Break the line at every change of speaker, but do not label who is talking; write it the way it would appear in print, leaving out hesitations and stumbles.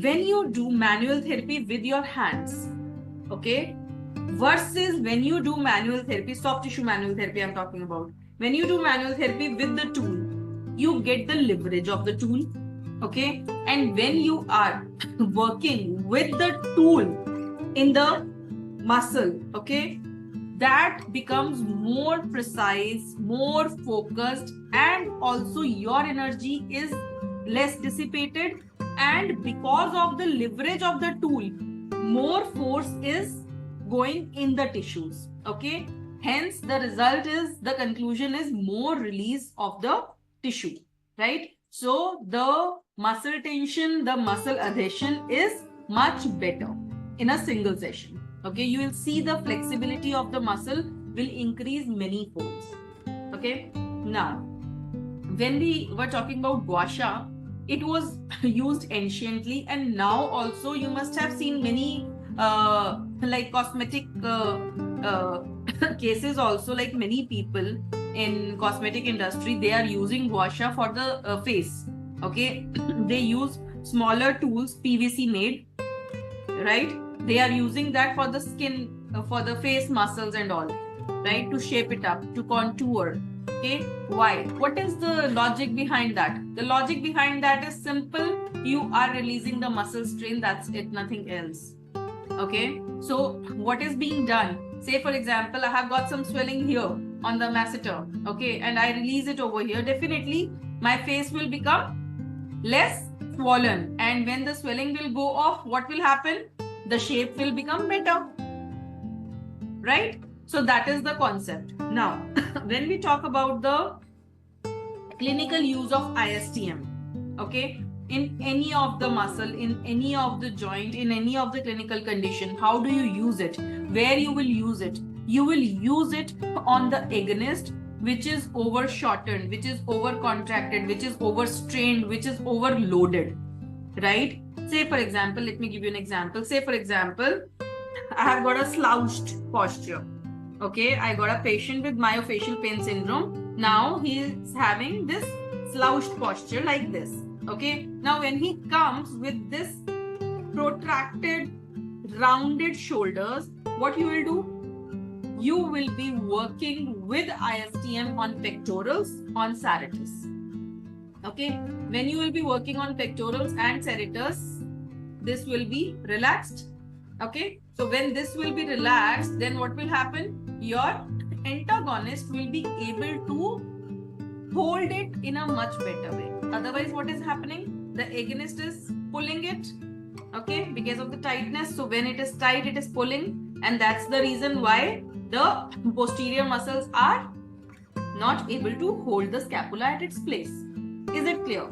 when you do manual therapy with your hands, okay, versus when you do manual therapy, soft tissue manual therapy I'm talking about. When you do manual therapy with the tool, you get the leverage of the tool, okay? And when you are working with the tool in the muscle, okay, that becomes more precise, more focused, and also your energy is less dissipated. And because of the leverage of the tool, more force is going in the tissues, okay? Hence, the result is, the conclusion is more release of the tissue, right? So the muscle tension, the muscle adhesion is much better in a single session. Okay, you will see the flexibility of the muscle will increase many folds. Okay, now when we were talking about gua sha, it was used anciently, and now also you must have seen many like cosmetic cases also, like many people in cosmetic industry, they are using gua sha for the face. Okay, they use smaller tools, PVC made, right? They are using that for the skin, for the face muscles and all, right? To shape it up, to contour. Okay, why? What is the logic behind that? The logic behind that is simple. You are releasing the muscle strain, that's it, nothing else. Okay, so what is being done? Say for example, I have got some swelling here on the masseter, okay, and I release it over here. Definitely my face will become less swollen, and when the swelling will go off, what will happen? The shape will become better, right? So that is the concept. Now, when we talk about the clinical use of ISTM, okay, in any of the muscle, in any of the joint, in any of the clinical condition, how do you use it? Where you will use it? You will use it on the agonist, which is overshortened, which is over-contracted, which is overstrained, which is overloaded, right? Say for example, let me give you an example. Say for example, I have got a slouched posture. Okay, I got a patient with myofascial pain syndrome. Now he is having this slouched posture like this. Okay, now when he comes with this protracted, rounded shoulders, what you will do? You will be working with ISTM on pectorals, on serratus. Okay, when you will be working on pectorals and serratus, this will be relaxed. Okay, so when this will be relaxed, then what will happen? Your antagonist will be able to hold it in a much better way. Otherwise, what is happening? The agonist is pulling it, okay, because of the tightness. So when it is tight, it is pulling, and that's the reason why the posterior muscles are not able to hold the scapula at its place. Is it clear?